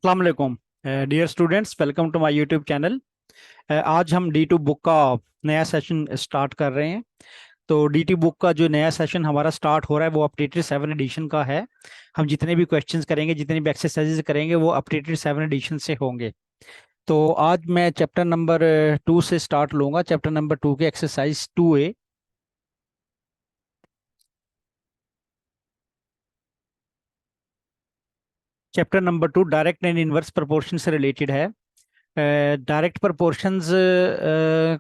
अस्सलाम वालेकुम dear students, welcome to my YouTube channel. आज हम डी टू बुक का नया सेशन स्टार्ट कर रहे हैं। तो डी टू बुक का जो नया सेशन हमारा स्टार्ट हो रहा है वो अपडेटेड 7 एडिशन का है। हम जितने भी क्वेश्चंस करेंगे, जितने भी एक्सरसाइजेज करेंगे, वो अपडेटेड 7 एडिशन से होंगे। तो आज मैं चैप्टर नंबर 2 से स्टार्ट लूंगा। चैप्टर नंबर 2 के exercise 2A। Chapter number 2 direct and inverse proportion से रिलेटेड है। डायरेक्ट प्रोपोर्शंस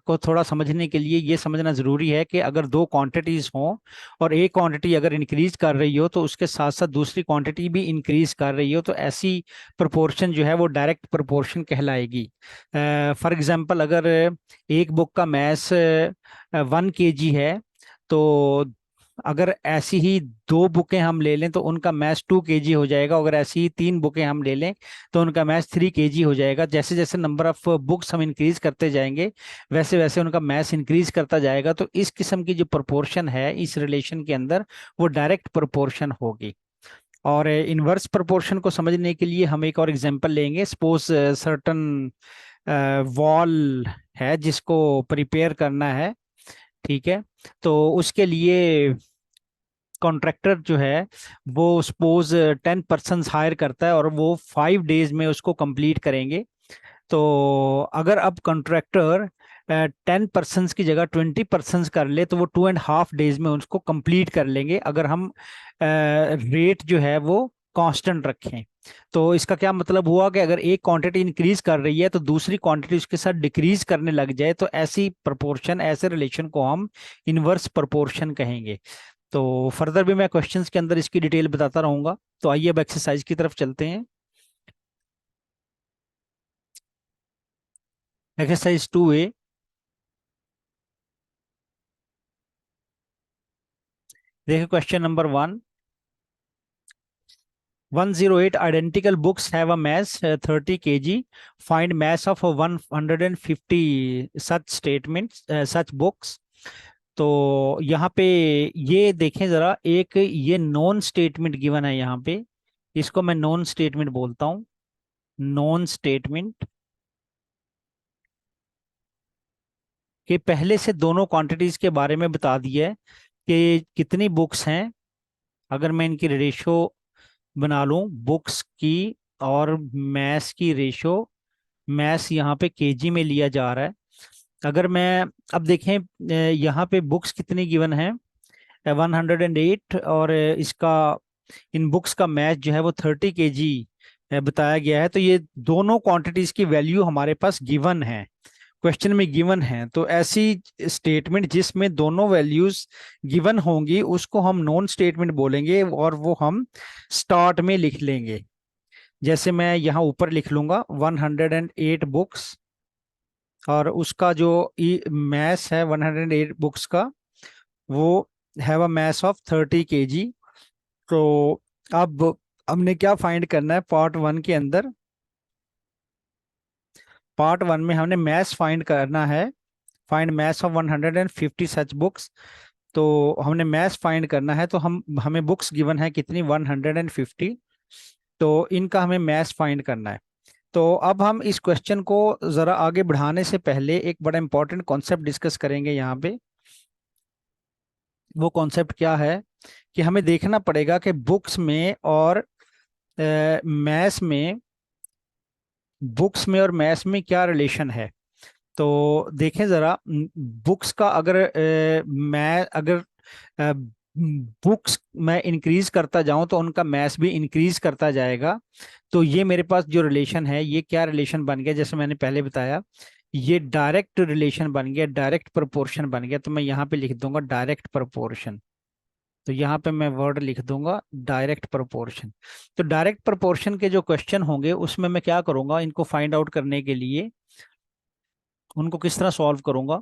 को थोड़ा समझने के लिए ये समझना ज़रूरी है कि अगर दो क्वांटिटीज़ हों और एक क्वांटिटी अगर इंक्रीज कर रही हो तो उसके साथ साथ दूसरी क्वांटिटी भी इंक्रीज कर रही हो, तो ऐसी प्रोपोर्शन जो है वो डायरेक्ट प्रोपोर्शन कहलाएगी। फॉर एग्जांपल, अगर एक बुक का मैस 1 kg है, तो अगर ऐसी ही दो बुकें हम ले लें तो उनका मैथ 2 kg हो जाएगा। अगर ऐसी ही तीन बुकें हम ले लें तो उनका मैथ 3 kg हो जाएगा। जैसे जैसे नंबर ऑफ बुक्स हम इंक्रीज करते जाएंगे, वैसे वैसे उनका मैथ इंक्रीज करता जाएगा। तो इस किस्म की जो प्रोपोर्शन है इस रिलेशन के अंदर, वो डायरेक्ट प्रोपोर्शन होगी। और इनवर्स प्रोपोर्शन को समझने के लिए हम एक और एग्जांपल लेंगे। सपोज सर्टन वॉल है जिसको प्रिपेयर करना है, ठीक है। तो उसके लिए कॉन्ट्रैक्टर जो है वो सपोज 10 पर्सन हायर करता है और वो 5 डेज में उसको कंप्लीट करेंगे। तो अगर अब कॉन्ट्रैक्टर 10 पर्सन की जगह 20 पर्सन कर ले तो वो 2.5 डेज में उसको कंप्लीट कर लेंगे, अगर हम रेट जो है वो कांस्टेंट रखें। तो इसका क्या मतलब हुआ कि अगर एक क्वांटिटी इंक्रीज कर रही है तो दूसरी क्वांटिटी उसके साथ डिक्रीज करने लग जाए, तो ऐसी प्रोपोर्शन, ऐसे रिलेशन को हम इनवर्स प्रोपोर्शन कहेंगे। तो फर्दर भी मैं क्वेश्चंस के अंदर इसकी डिटेल बताता रहूंगा। तो आइए अब एक्सरसाइज की तरफ चलते हैं। Exercise 2A। देखिए question number 1। 108 identical books have a mass 30 kg. Find mass of 150 such statements, such books. तो यहाँ पे ये देखें जरा, एक ये नॉन स्टेटमेंट गिवन है यहाँ पे। इसको मैं नॉन स्टेटमेंट बोलता हूँ। नॉन स्टेटमेंट के पहले से दोनों क्वांटिटीज के बारे में बता दिया है कि कितनी बुक्स हैं। अगर मैं इनकी रेशो बना लूं, बुक्स की और मैथ्स की रेशो, मैथ्स यहाँ पे केजी में लिया जा रहा है। अगर मैं अब देखें, यहाँ पे बुक्स कितनी गिवन है, 108, और इसका इन बुक्स का मैथ जो है वो 30 kg बताया गया है। तो ये दोनों क्वांटिटीज की वैल्यू हमारे पास गिवन है, क्वेश्चन में गिवन है। तो ऐसी स्टेटमेंट जिसमें दोनों वैल्यूज गिवन होंगी उसको हम नॉन स्टेटमेंट बोलेंगे, और वो हम स्टार्ट में लिख लेंगे। जैसे मैं यहाँ ऊपर लिख लूंगा 108 बुक्स, और उसका जो मैथ है 108 बुक्स का, वो have a math of 30 kg। तो अब हमने क्या फाइंड करना है पार्ट 1 के अंदर। पार्ट 1 में हमने मैथ्स फाइंड करना है। Find maths of 150 such books. तो हमने मैथ्स फाइंड करना है, तो हमें बुक्स गिवन है कितनी, 150। तो इनका हमें मैथ्स फाइंड करना है। तो अब हम इस क्वेश्चन को जरा आगे बढ़ाने से पहले एक बड़ा इंपॉर्टेंट कॉन्सेप्ट डिस्कस करेंगे यहाँ पे। वो कॉन्सेप्ट क्या है कि हमें देखना पड़ेगा कि बुक्स में और मैथ्स में, बुक्स में और मैथ्स में क्या रिलेशन है। तो देखें जरा, बुक्स का अगर मैं अगर बुक्स मैं इंक्रीज करता जाऊं तो उनका मैथ्स भी इंक्रीज करता जाएगा। तो ये मेरे पास जो रिलेशन है, ये क्या रिलेशन बन गया, जैसे मैंने पहले बताया, ये डायरेक्ट रिलेशन बन गया, डायरेक्ट प्रोपोर्शन बन गया। तो मैं यहाँ पे लिख दूंगा डायरेक्ट प्रोपोर्शन। तो यहाँ पे मैं वर्ड लिख दूंगा डायरेक्ट प्रोपोर्शन। तो डायरेक्ट प्रोपोर्शन के जो क्वेश्चन होंगे उसमें मैं क्या करूंगा, इनको फाइंड आउट करने के लिए उनको किस तरह सॉल्व करूंगा।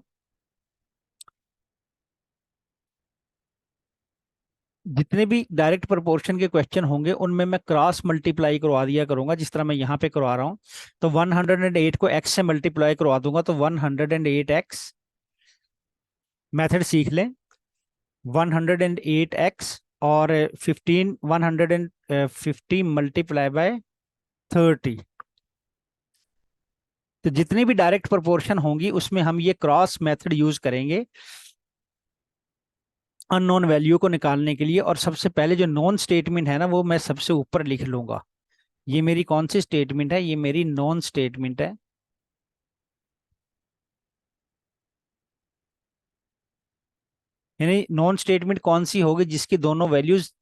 जितने भी डायरेक्ट प्रोपोर्शन के क्वेश्चन होंगे उनमें मैं क्रॉस मल्टीप्लाई करवा दिया करूंगा, जिस तरह मैं यहाँ पे करवा रहा हूँ। तो 108 को x से मल्टीप्लाई करवा दूंगा, तो 108x। मेथड सीख लें। 108x और 150 मल्टीप्लाई बाय 30। तो जितनी भी डायरेक्ट प्रोपोर्शन होंगी उसमें हम ये क्रॉस मेथड यूज करेंगे अननोन वैल्यू को निकालने के लिए। और सबसे पहले जो नॉन स्टेटमेंट है ना वो मैं सबसे ऊपर लिख लूंगा। ये मेरी कौन सी स्टेटमेंट है? ये मेरी नॉन स्टेटमेंट है। यानी नॉन स्टेटमेंट कौन सी होगी जिसकी दोनों वैल्यूज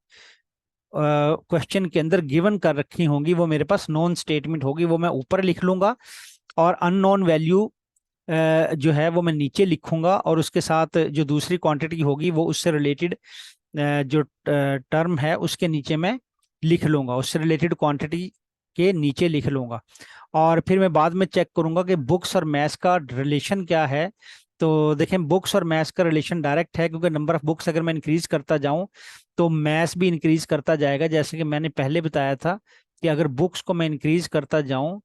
क्वेश्चन के अंदर गिवन कर रखी होंगी, वो मेरे पास नॉन स्टेटमेंट होगी, वो मैं ऊपर लिख लूंगा। और अननोन वैल्यू जो है वो मैं नीचे लिखूंगा, और उसके साथ जो दूसरी क्वांटिटी होगी वो उससे रिलेटेड जो टर्म है उसके नीचे मैं लिख लूंगा, उससे रिलेटेड क्वांटिटी के नीचे लिख लूंगा। और फिर मैं बाद में चेक करूंगा कि बुक्स और मैथ्स का रिलेशन क्या है। तो देखें, बुक्स और मैथ्स का रिलेशन डायरेक्ट है, क्योंकि नंबर ऑफ बुक्स अगर मैं इंक्रीज करता जाऊं तो मैथ्स भी इंक्रीज करता जाएगा। जैसे कि मैंने पहले बताया था कि अगर बुक्स को मैं इंक्रीज करता जाऊं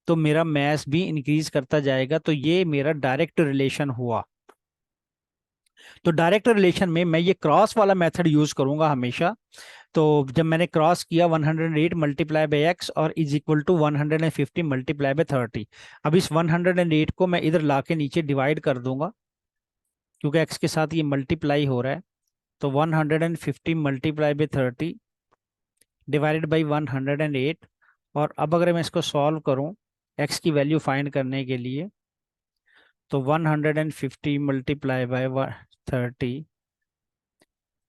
तो मेरा मैथ्स भी इंक्रीज करता जाएगा। तो ये मेरा डायरेक्ट रिलेशन हुआ। तो डायरेक्ट रिलेशन में मैं ये क्रॉस वाला मेथड यूज करूंगा हमेशा। तो जब मैंने क्रॉस किया 108 मल्टीप्लाई बाई एक्स और is equal to 150 multiply by 30। अब इस 108 को मैं इधर ला के नीचे डिवाइड कर दूंगा, क्योंकि एक्स के साथ ये मल्टीप्लाई हो रहा है। तो 150 मल्टीप्लाई बाई 30 डिवाइडेड बाई 108। और अब अगर मैं इसको सॉल्व करूं एक्स की वैल्यू फाइंड करने के लिए, तो 150 मल्टीप्लाई बाई 30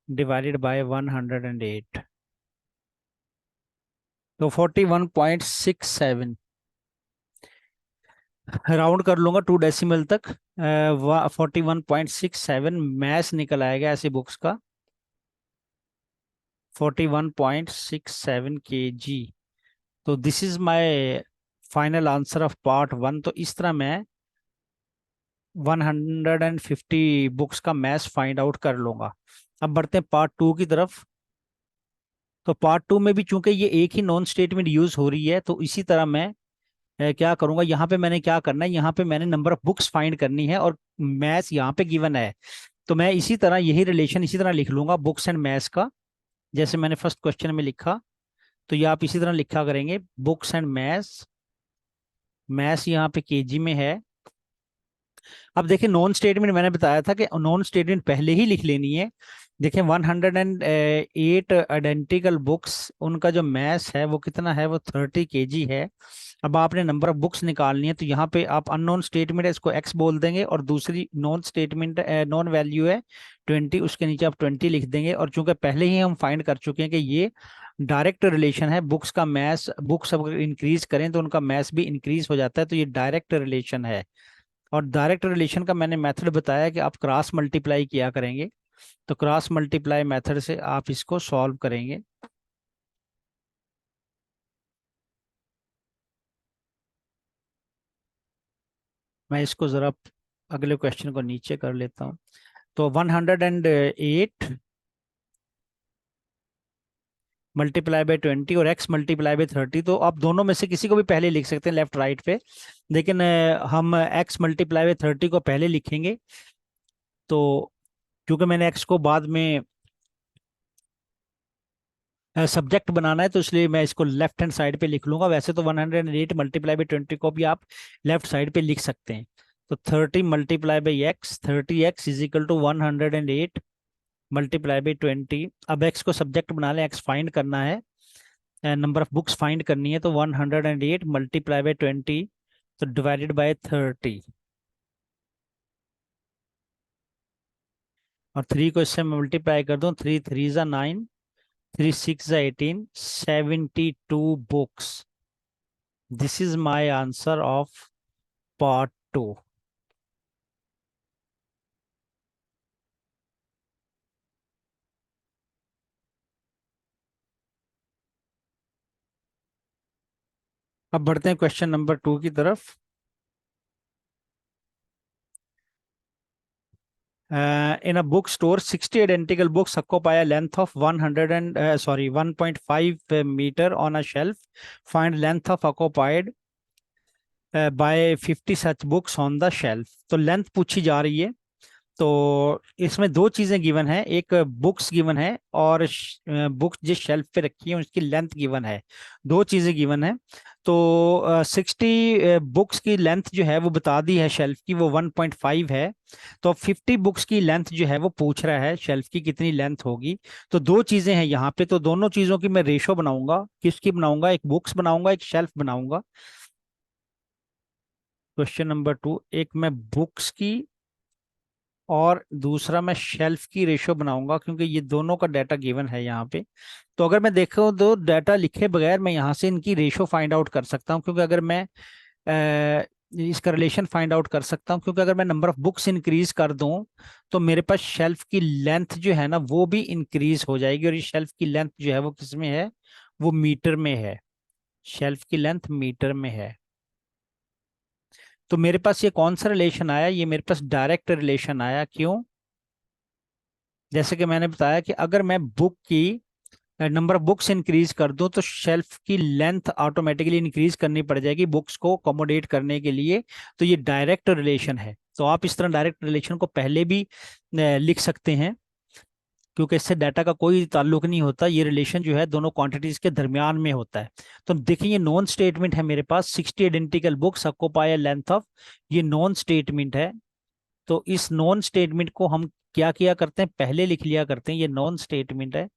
डिवाइडेड बाय 108, तो 41.67, राउंड कर लूंगा 2 डेसिमल तक। 41.67 मैथ्स निकल आएगा ऐसे बुक्स का, 41.67 kg। तो this is my final answer of part 1। तो इस तरह मैं 150 बुक्स का मैथ्स फाइंड आउट कर लूंगा। अब बढ़ते हैं पार्ट 2 की तरफ। तो पार्ट 2 में भी चूंकि ये एक ही नॉन स्टेटमेंट यूज हो रही है, तो इसी तरह मैं क्या करूंगा, यहाँ पे मैंने क्या करना है, यहाँ पे मैंने नंबर ऑफ बुक्स फाइंड करनी है और मैथ्स यहाँ पे गिवन है। तो मैं इसी तरह यही रिलेशन इसी तरह लिख लूंगा बुक्स एंड मैथ्स का, जैसे मैंने फर्स्ट क्वेश्चन में लिखा। तो ये आप इसी तरह लिखा करेंगे, बुक्स एंड मैथ्स, मैथ्स यहाँ पे केजी में है। अब देखिए, नॉन स्टेटमेंट मैंने बताया था कि नॉन स्टेटमेंट पहले ही लिख लेनी है। देखें, 108 आइडेंटिकल बुक्स, उनका जो मैथ्स है वो कितना है, वो 30 kg है। अब आपने नंबर ऑफ बुक्स निकालनी है, तो यहाँ पे आप अननोन स्टेटमेंट है इसको एक्स बोल देंगे, और दूसरी नॉन स्टेटमेंट नॉन वैल्यू है 20, उसके नीचे आप 20 लिख देंगे। और चूंकि पहले ही हम फाइंड कर चुके हैं कि ये डायरेक्ट रिलेशन है, बुक्स का मैथ्स, बुक्स अगर इंक्रीज करें तो उनका मैथ्स भी इंक्रीज हो जाता है, तो ये डायरेक्ट रिलेशन है। और डायरेक्ट रिलेशन का मैंने मेथड बताया कि आप क्रॉस मल्टीप्लाई किया करेंगे। तो क्रॉस मल्टीप्लाई मेथड से आप इसको सॉल्व करेंगे। मैं इसको जरा अगले क्वेश्चन को नीचे कर लेता हूँ। तो 108 मल्टीप्लाई बाई 20 और x मल्टीप्लाई बाई 30, तो आप दोनों में से किसी को भी पहले लिख सकते हैं लेफ्ट राइट पे, लेकिन हम x मल्टीप्लाई बाई 30 को पहले लिखेंगे। तो क्योंकि मैंने x को बाद में सब्जेक्ट बनाना है, तो इसलिए मैं इसको लेफ्ट हैंड साइड पे लिख लूंगा। वैसे तो 108 मल्टीप्लाई बाई 20 को भी आप लेफ्ट साइड पे लिख सकते हैं। तो 30 multiply by X, 30x is equal to 108 multiply by 20। अब x को सब्जेक्ट बना लें, x फाइंड करना है, नंबर ऑफ बुक्स फाइंड करनी है। तो 108 मल्टीप्लाई बाई 20, तो डिवाइडेड बाई 30। और 3 को इससे मल्टीप्लाई कर दूं, 3 3 ज़ा 9, 3 6 ज़ा 18, 72 books. This is my answer of part 2। अब बढ़ते हैं क्वेश्चन नंबर 2 की तरफ। In a bookstore, 60 identical books occupy a length of 1.5 meter on a shelf. Find length of occupied by 50 such books on the shelf. तो length पूछी जा रही है। तो इसमें दो चीजें गिवन है, एक बुक्स गिवन है और बुक्स जिस शेल्फ पे रखी है उसकी लेंथ गिवन है। दो चीजें गिवन है। तो 60 बुक्स की लेंथ जो है वो बता दी है शेल्फ की, वो 1.5 है। तो 50 बुक्स की लेंथ जो है वो पूछ रहा है शेल्फ की कितनी लेंथ होगी। तो दो चीजें हैं यहाँ पे, तो दोनों चीजों की मैं रेशो बनाऊंगा। किसकी बनाऊंगा? एक बुक्स बनाऊंगा, एक शेल्फ बनाऊंगा। क्वेश्चन नंबर 2, एक मैं बुक्स की और दूसरा मैं शेल्फ की रेशो बनाऊंगा, क्योंकि ये दोनों का डाटा गिवन है यहाँ पे। तो अगर मैं देखूं तो डाटा लिखे बगैर मैं यहाँ से इनकी रेशो फाइंड आउट कर सकता हूँ, क्योंकि अगर मैं इसका रिलेशन फाइंड आउट कर सकता हूँ, क्योंकि अगर मैं नंबर ऑफ बुक्स इंक्रीज कर दूं तो मेरे पास शेल्फ की लेंथ जो है ना वो भी इंक्रीज हो जाएगी, और ये शेल्फ की लेंथ जो है वो किस में है? वो मीटर में है। शेल्फ की लेंथ मीटर में है। तो मेरे पास ये कौन सा रिलेशन आया? ये मेरे पास डायरेक्ट रिलेशन आया। क्यों? जैसे कि मैंने बताया कि अगर मैं बुक की नंबर ऑफ बुक्स इंक्रीज कर दूं तो शेल्फ की लेंथ ऑटोमेटिकली इंक्रीज करनी पड़ जाएगी बुक्स को अकोमोडेट करने के लिए। तो ये डायरेक्ट रिलेशन है। तो आप इस तरह डायरेक्ट रिलेशन को पहले भी लिख सकते हैं, क्योंकि इससे डाटा का कोई ताल्लुक नहीं होता। ये रिलेशन जो है दोनों क्वांटिटीज के दरमियान में होता है। तो देखिए ये नॉन स्टेटमेंट है मेरे पास, 60 identical books occupy length of, ये नॉन स्टेटमेंट है। तो इस नॉन स्टेटमेंट को हम क्या किया करते हैं? पहले लिख लिया करते हैं। ये नॉन स्टेटमेंट है,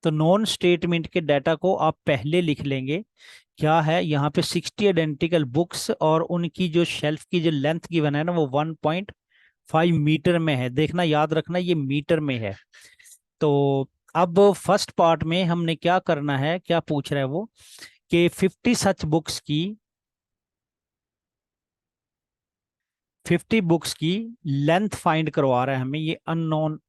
तो नॉन स्टेटमेंट के डाटा को आप पहले लिख लेंगे। क्या है यहाँ पे? 60 आइडेंटिकल बुक्स और उनकी जो शेल्फ की जो लेंथ गिवन है ना वो 1.5 मीटर में है। देखना, याद रखना, ये मीटर में है। तो अब फर्स्ट पार्ट में हमने क्या करना है, क्या पूछ रहा है वो, कि 50 बुक्स की लेंथ फाइंड करवा रहा है हमें। ये अननोन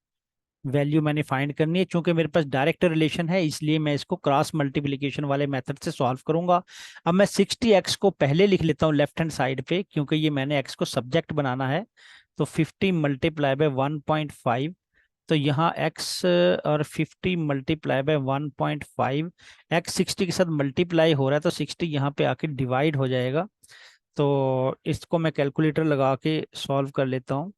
वैल्यू मैंने फाइंड करनी है। चूंकि मेरे पास डायरेक्ट रिलेशन है इसलिए मैं इसको क्रॉस मल्टीप्लिकेशन वाले मेथड से सॉल्व करूंगा। अब मैं 60x को पहले लिख लेता हूँ लेफ्ट हैंड साइड पे, क्योंकि ये मैंने x को सब्जेक्ट बनाना है। तो 50 मल्टीप्लाई बाय 1.5। तो यहाँ x और 50 मल्टीप्लाई बाय 1.5, x 60 के साथ मल्टीप्लाई हो रहा है तो 60 यहाँ पे आके डिवाइड हो जाएगा। तो इसको मैं कैलकुलेटर लगा के सॉल्व कर लेता हूँ।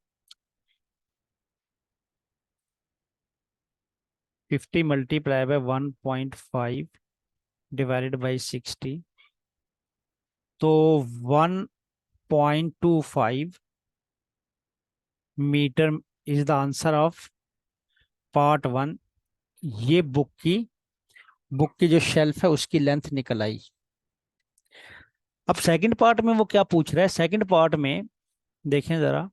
50 मल्टीप्लाई बाय 1.5 डिवाइडेड बाई 60, तो 1.25 metre is the answer of part 1। ये बुक की जो शेल्फ है उसकी लेंथ निकल आई। अब सेकंड पार्ट में वो क्या पूछ रहा है? सेकंड पार्ट में देखें जरा।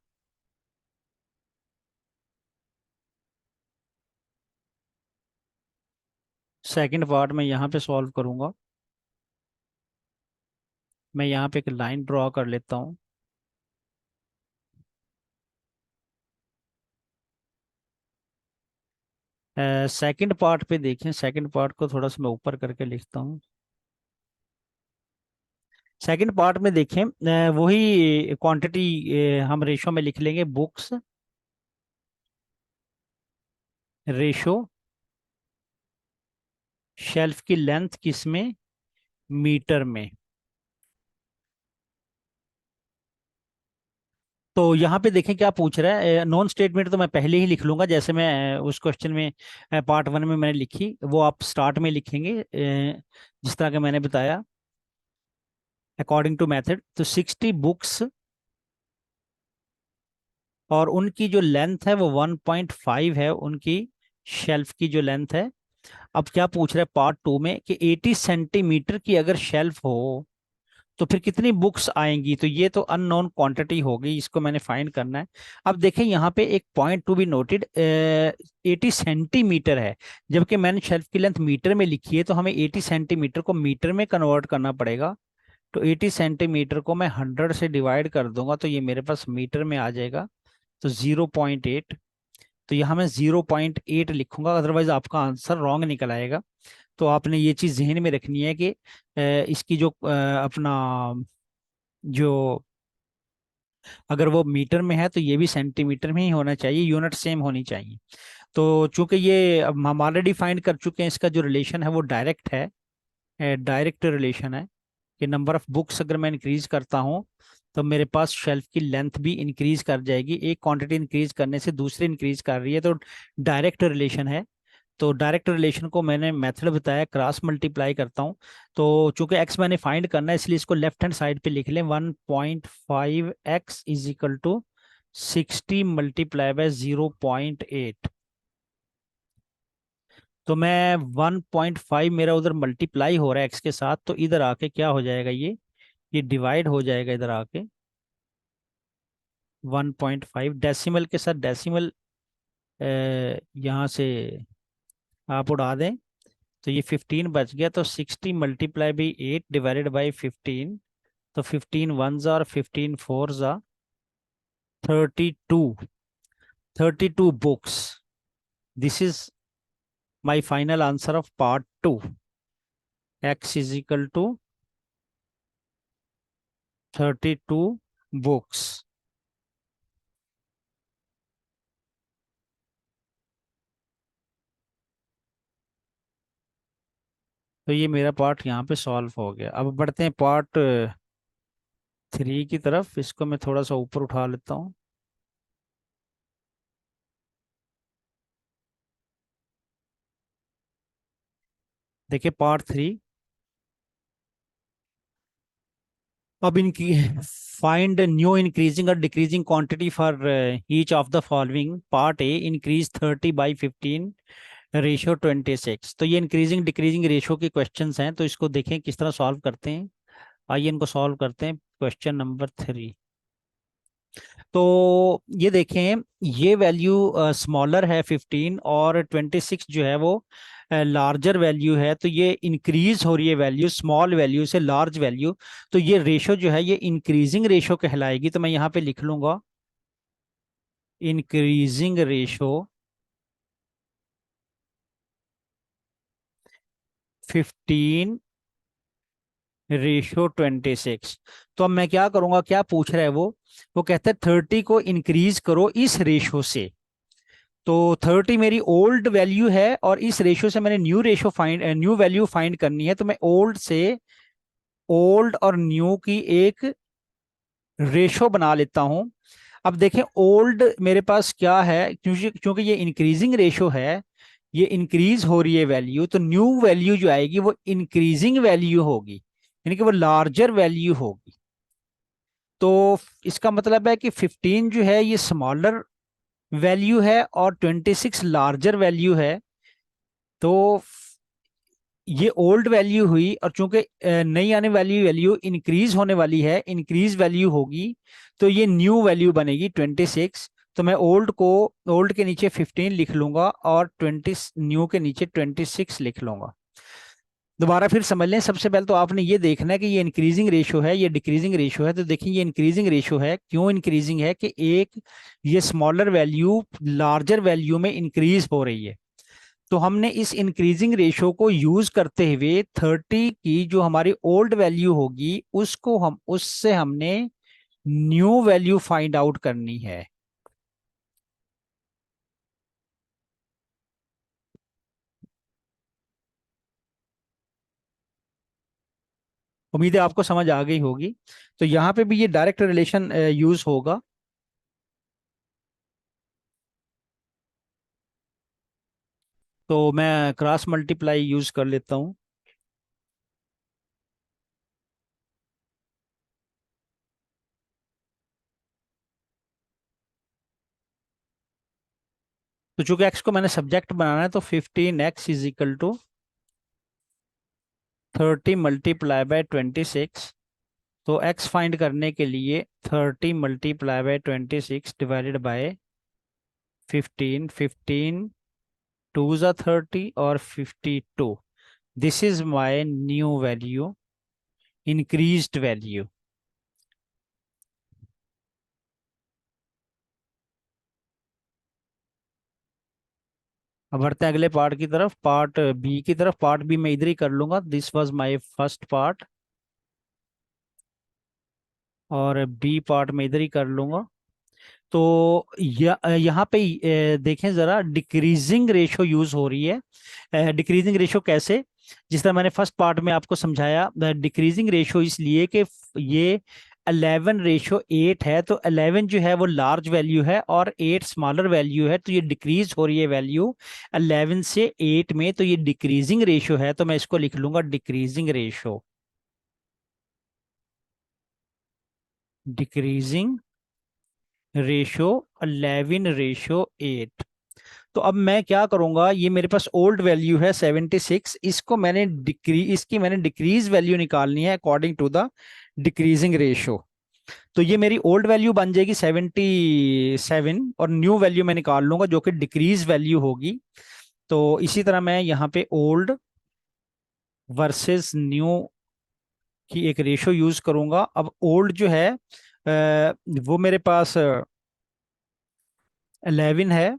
सेकंड पार्ट में यहाँ पे सॉल्व करूंगा। मैं यहाँ पे एक लाइन ड्रॉ कर लेता हूँ। सेकंड पार्ट पे देखें, सेकंड पार्ट को थोड़ा सा मैं ऊपर करके लिखता हूँ। सेकंड पार्ट में देखें, वही क्वांटिटी हम रेशो में लिख लेंगे। बुक्स रेशो शेल्फ की लेंथ किस में? मीटर में। तो यहाँ पे देखें क्या पूछ रहा है। नॉन स्टेटमेंट तो मैं पहले ही लिख लूंगा, जैसे मैं उस क्वेश्चन में पार्ट 1 में मैंने लिखी, वो आप स्टार्ट में लिखेंगे जिस तरह का मैंने बताया अकॉर्डिंग टू मेथड। तो 60 बुक्स और उनकी जो लेंथ है वो 1.5 है, उनकी शेल्फ की जो लेंथ है। अब क्या पूछ रहा है पार्ट 2 में कि 80 सेंटीमीटर की अगर शेल्फ हो तो फिर कितनी बुक्स आएंगी? तो ये तो अननोन क्वांटिटी हो गई, इसको मैंने फाइंड करना है। अब देखें यहाँ पे एक point to be noted, 80 centimetre है, जबकि मैंने शेल्फ की लेंथ मीटर में लिखी है। तो हमें 80 सेंटीमीटर को मीटर में कन्वर्ट करना पड़ेगा। तो 80 सेंटीमीटर को मैं 100 से डिवाइड कर दूंगा तो ये मेरे पास मीटर में आ जाएगा। तो 0.8। तो यहाँ मैं 0.8 लिखूंगा, अदरवाइज आपका आंसर रॉन्ग निकल आएगा। तो आपने ये चीज जहन में रखनी है कि इसकी जो अपना जो अगर वो मीटर में है तो ये भी सेंटीमीटर में ही होना चाहिए, यूनिट सेम होनी चाहिए। तो चूंकि ये अब हम ऑलरेडी फाइंड कर चुके हैं, इसका जो रिलेशन है वो डायरेक्ट है, डायरेक्ट रिलेशन है कि नंबर ऑफ बुक्स अगर मैं इंक्रीज करता हूँ तो मेरे पास शेल्फ की लेंथ भी इंक्रीज कर जाएगी। एक क्वांटिटी इंक्रीज करने से दूसरी इंक्रीज कर रही है, तो डायरेक्ट रिलेशन है। तो डायरेक्ट रिलेशन को मैंने मेथड बताया, क्रॉस मल्टीप्लाई करता हूँ। तो चूंकि एक्स मैंने फाइंड करना है, इसलिए इसको लेफ्ट हैंड साइड पे लिख लें। 1.5x is equal to 60 multiply by 0.8। तो मैं 1.5 मेरा उधर मल्टीप्लाई हो रहा है एक्स के साथ, तो इधर आके क्या हो जाएगा, ये डिवाइड हो जाएगा इधर आके। 1.5 डेसिमल के साथ डेसिमल यहाँ से आप उड़ा दें, तो ये 15 बच गया। तो 60 मल्टीप्लाई बाई 8 डिवाइडेड बाई 15, तो 15 वन ज़ा और 15 फोर ज़ा 32। 32 books. This is my final answer of part 2। X is equal to 32 books. तो ये मेरा पार्ट यहाँ पे सॉल्व हो गया। अब बढ़ते हैं पार्ट 3 की तरफ। इसको मैं थोड़ा सा ऊपर उठा लेता हूँ। देखिए पार्ट 3। अब इनकी फाइंड न्यू इंक्रीजिंग और decreasing quantity for each of the following. Part A, increase 30/15 ratio 26। तो ये इंक्रीजिंग डिक्रीजिंग रेशियो के क्वेश्चंस हैं, तो इसको देखें किस तरह सॉल्व करते हैं। आइए इनको सॉल्व करते हैं। Question number 3। तो ये देखें, ये वैल्यू स्मॉलर है 15, और 26 जो है वो लार्जर वैल्यू है। तो ये इंक्रीज हो रही है वैल्यू, स्मॉल वैल्यू से लार्ज वैल्यू। तो ये रेशो जो है ये इंक्रीजिंग रेशो कहलाएगी। तो मैं यहाँ पे लिख लूंगा इंक्रीजिंग रेशो 15 रेशो 26। तो अब मैं क्या करूंगा, क्या पूछ रहा है वो कहता है 30 को इंक्रीज करो इस रेशो से। तो 30 मेरी ओल्ड वैल्यू है, और इस रेशो से मैंने न्यू वैल्यू फाइंड करनी है। तो मैं ओल्ड से ओल्ड और न्यू की एक रेशो बना लेता हूं। अब देखें ओल्ड मेरे पास क्या है, क्योंकि क्योंकि ये इंक्रीजिंग रेशो है, ये इंक्रीज हो रही है वैल्यू, तो न्यू वैल्यू जो आएगी वो इंक्रीजिंग वैल्यू होगी, यानी कि वो लार्जर वैल्यू होगी। तो इसका मतलब है कि 15 जो है ये स्मॉलर वैल्यू है और 26 लार्जर वैल्यू है। तो ये ओल्ड वैल्यू हुई, और चूंकि नई आने वाली वैल्यू इंक्रीज होने वाली है, इंक्रीज वैल्यू होगी, तो ये न्यू वैल्यू बनेगी 26। तो मैं ओल्ड के नीचे 15 लिख लूंगा, और 20 न्यू के नीचे 26 लिख लूंगा। दोबारा फिर समझ लें। सबसे पहले तो आपने ये देखना है कि ये इंक्रीजिंग रेशो है, ये डिक्रीजिंग रेशो है। तो देखिए ये इंक्रीजिंग रेशो है, क्यों इंक्रीजिंग है कि एक ये स्मॉलर वैल्यू लार्जर वैल्यू में इंक्रीज हो रही है। तो हमने इस इंक्रीजिंग रेशो को यूज करते हुए 30 की जो हमारी ओल्ड वैल्यू होगी उसको हम उससे हमने न्यू वैल्यू फाइंड आउट करनी है। उम्मीद है आपको समझ आ गई होगी। तो यहाँ पे भी ये डायरेक्ट रिलेशन यूज होगा। तो मैं क्रॉस मल्टीप्लाई यूज कर लेता हूँ। तो चूंकि एक्स को मैंने सब्जेक्ट बनाना है, तो 15x is equal to 30 multiply by 26। तो x फाइंड करने के लिए 30 multiply by 26 divided by 15। 15 two ज़ा 30 और 52। This is my new value, increased value. अब बढ़ते हैं अगले पार्ट की तरफ, पार्ट बी की तरफ। पार्ट बी मैं इधर ही कर लूंगा। This was my first part, और बी पार्ट में इधर ही कर लूंगा। तो यहाँ पे देखें जरा, डिक्रीजिंग रेशो यूज हो रही है। डिक्रीजिंग रेशो कैसे? जिस तरह मैंने फर्स्ट पार्ट में आपको समझाया, डिक्रीजिंग रेशो इसलिए कि ये 11:8 है, तो 11 जो है वो लार्ज वैल्यू है और 8 स्मॉलर वैल्यू है, तो ये डिक्रीज हो रही है वैल्यू 11 से 8 में, तो ये डिक्रीजिंग रेशियो है, तो मैं इसको लिख लूंगा डिक्रीजिंग रेशियो। Decreasing ratio 11:8। तो अब मैं क्या करूंगा, ये मेरे पास ओल्ड वैल्यू है 76, इसको मैंने इसकी मैंने डिक्रीज वैल्यू निकालनी है according to the decreasing ratio. तो ये मेरी ओल्ड वैल्यू बन जाएगी 77 और न्यू वैल्यू मैं निकाल लूंगा जो कि डिक्रीज वैल्यू होगी। तो इसी तरह मैं यहाँ पे ओल्ड वर्सेस न्यू की एक रेशियो यूज करूंगा। अब ओल्ड जो है वो मेरे पास 11 है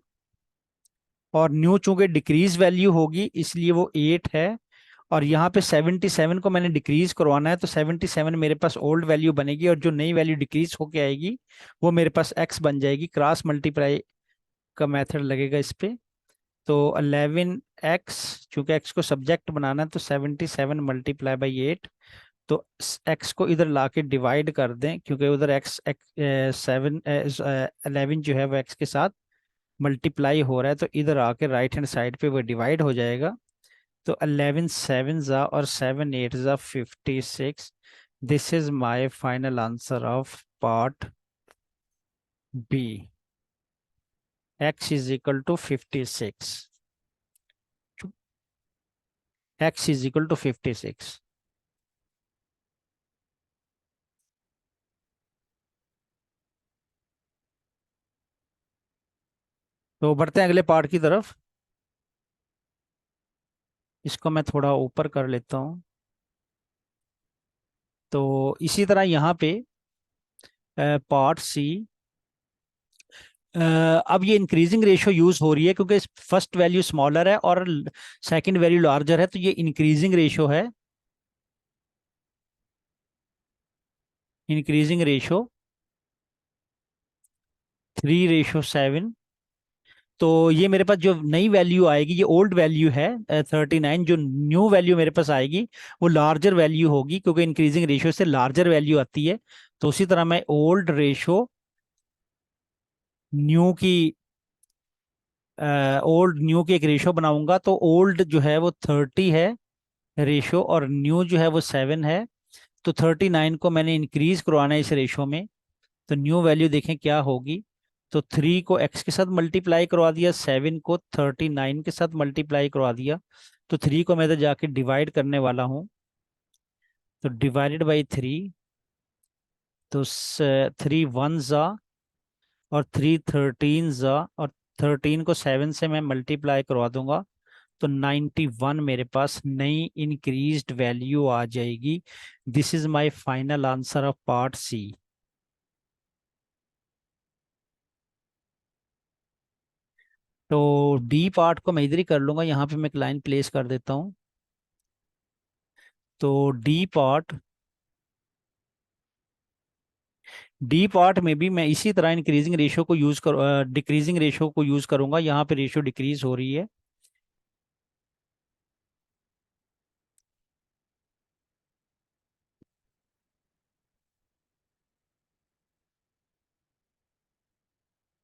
और न्यू चूंकि डिक्रीज वैल्यू होगी इसलिए वो 8 है। और यहाँ पे 77 को मैंने डिक्रीज करवाना है, तो 77 मेरे पास ओल्ड वैल्यू बनेगी और जो नई वैल्यू डिक्रीज होके आएगी वो मेरे पास एक्स बन जाएगी। क्रॉस मल्टीप्लाई का मेथड लगेगा इस पे। तो 11x, चूंकि x को सब्जेक्ट बनाना है तो 77 मल्टीप्लाई बाई 8। तो x को इधर लाके डिवाइड कर दें क्योंकि उधर x 11 जो है वो x के साथ मल्टीप्लाई हो रहा है, तो इधर आके राइट हैंड साइड पे वो डिवाइड हो जाएगा। तो 11 7 जा और 7 8 जा 56। This is my final answer of part B. x is equal to 56। x is equal to 56। तो बढ़ते हैं अगले पार्ट की तरफ। इसको मैं थोड़ा ऊपर कर लेता हूँ। तो इसी तरह यहाँ पे पार्ट सी, अब ये इंक्रीजिंग रेशियो यूज हो रही है क्योंकि फर्स्ट वैल्यू स्मॉलर है और सेकंड वैल्यू लार्जर है, तो ये इंक्रीजिंग रेशियो है। Increasing ratio 3:7। तो ये मेरे पास जो नई वैल्यू आएगी ये ओल्ड वैल्यू है 39, जो न्यू वैल्यू मेरे पास आएगी वो लार्जर वैल्यू होगी क्योंकि इंक्रीजिंग रेशियो से लार्जर वैल्यू आती है। तो उसी तरह मैं ओल्ड रेशियो न्यू की ओल्ड न्यू की एक रेशियो बनाऊंगा। तो ओल्ड जो है वो 30 है रेशियो और न्यू जो है वो 7 है। तो 39 को मैंने इंक्रीज करवाना है इस रेशियो में। तो न्यू वैल्यू देखें क्या होगी। तो 3 को x के साथ मल्टीप्लाई करवा दिया, 7 को 39 के साथ मल्टीप्लाई करवा दिया। तो 3 को मैं इधर जाके डिवाइड करने वाला हूँ। तो डिवाइडेड बाई 3, तो 3 वन ज़ा और 3 13 ज़ा और 13 को 7 से मैं मल्टीप्लाई करवा दूंगा। तो 91 मेरे पास नई इंक्रीज्ड वैल्यू आ जाएगी। This is my final answer of part C. तो डी पार्ट को मैं इधर ही कर लूंगा, यहाँ पे मैं एक लाइन प्लेस कर देता हूँ। तो डी पार्ट में भी मैं इसी तरह इंक्रीजिंग रेशियो को यूज कर डिक्रीजिंग रेशियो को यूज करूंगा। यहाँ पे रेशियो डिक्रीज हो रही है।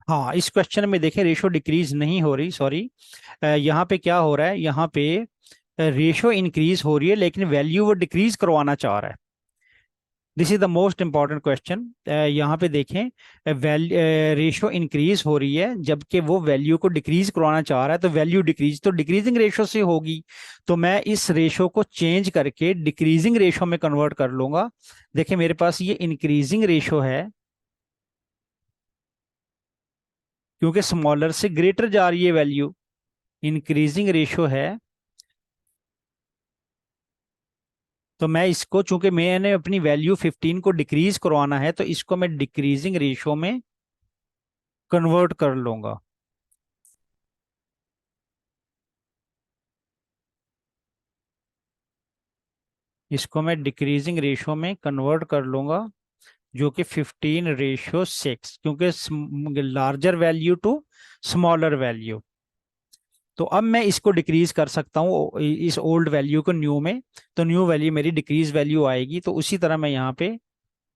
हाँ, इस क्वेश्चन में देखें रेशियो डिक्रीज नहीं हो रही, सॉरी। यहाँ पे क्या हो रहा है, यहाँ पे रेशियो इंक्रीज हो रही है लेकिन वैल्यू वो डिक्रीज करवाना चाह रहा है। This is the most important question. यहाँ पे देखें रेशियो इंक्रीज हो रही है जबकि वो वैल्यू को डिक्रीज करवाना चाह रहा है, तो वैल्यू डिक्रीज तो डिक्रीजिंग रेशियो से होगी। तो मैं इस रेशियो को चेंज करके डिक्रीजिंग रेशियो में कन्वर्ट कर लूंगा। देखिए मेरे पास ये इंक्रीजिंग रेशियो है क्योंकि स्मॉलर से ग्रेटर जा रही है वैल्यू। इंक्रीजिंग रेशियो है, तो मैं इसको चूंकि मैंने अपनी वैल्यू 15 को डिक्रीज करवाना है तो इसको मैं डिक्रीजिंग रेशियो में कन्वर्ट कर लूंगा। इसको मैं डिक्रीजिंग रेशियो में कन्वर्ट कर लूंगा जो कि 15:6, क्योंकि larger value to smaller value. तो अब मैं इसको डिक्रीज कर सकता हूँ इस ओल्ड वैल्यू को न्यू में। तो न्यू वैल्यू मेरी डिक्रीज वैल्यू आएगी। तो उसी तरह मैं यहाँ पे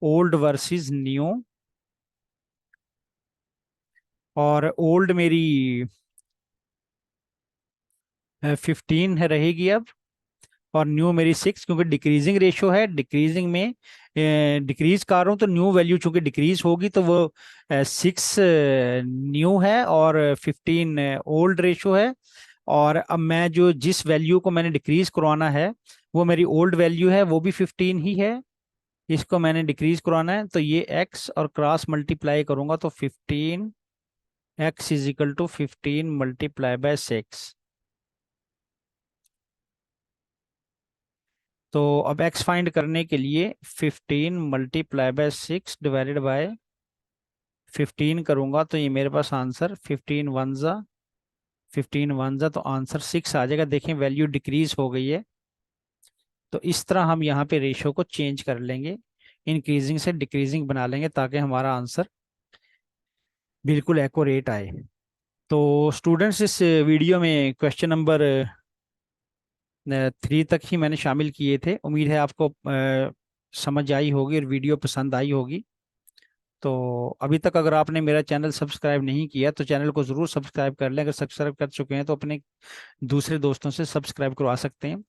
ओल्ड वर्सेस न्यू, और ओल्ड मेरी 15 है रहेगी अब, और न्यू मेरी 6, क्योंकि डिक्रीजिंग रेशियो है, डिक्रीजिंग में डिक्रीज कर रहा हूँ, तो न्यू वैल्यू चूंकि डिक्रीज होगी तो वो 6 न्यू है और 15 ओल्ड रेशियो है। और अब मैं जो जिस वैल्यू को मैंने डिक्रीज करवाना है वो मेरी ओल्ड वैल्यू है, वो भी 15 ही है। इसको मैंने डिक्रीज करवाना है, तो ये x और क्रॉस मल्टीप्लाई करूंगा तो 15, x is equal to 15 multiply by 6। तो अब x फाइंड करने के लिए 15 मल्टीप्लाई बाय 6 डिवाइडेड बाय 15 करूंगा, तो ये मेरे पास आंसर 15 वन जा तो आंसर 6 आ जाएगा। देखें वैल्यू डिक्रीज हो गई है। तो इस तरह हम यहाँ पे रेशियो को चेंज कर लेंगे, इंक्रीजिंग से डिक्रीजिंग बना लेंगे ताकि हमारा आंसर बिल्कुल एक्यूरेट आए। तो स्टूडेंट्स, इस वीडियो में क्वेश्चन नंबर 3 तक ही मैंने शामिल किए थे। उम्मीद है आपको समझ आई होगी और वीडियो पसंद आई होगी। तो अभी तक अगर आपने मेरा चैनल सब्सक्राइब नहीं किया तो चैनल को ज़रूर सब्सक्राइब कर लें। अगर सब्सक्राइब कर चुके हैं तो अपने दूसरे दोस्तों से सब्सक्राइब करवा सकते हैं,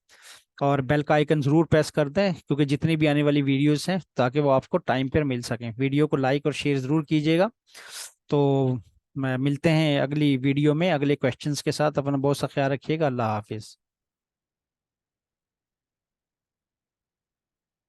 और बेल का आइकन ज़रूर प्रेस कर दें, क्योंकि जितनी भी आने वाली वीडियोस हैं ताकि वो आपको टाइम पर मिल सकें। वीडियो को लाइक और शेयर ज़रूर कीजिएगा। तो मैं मिलते हैं अगली वीडियो में अगले क्वेश्चंस के साथ। अपना बहुत सा ख्याल रखिएगा। अल्लाह हाफिज़।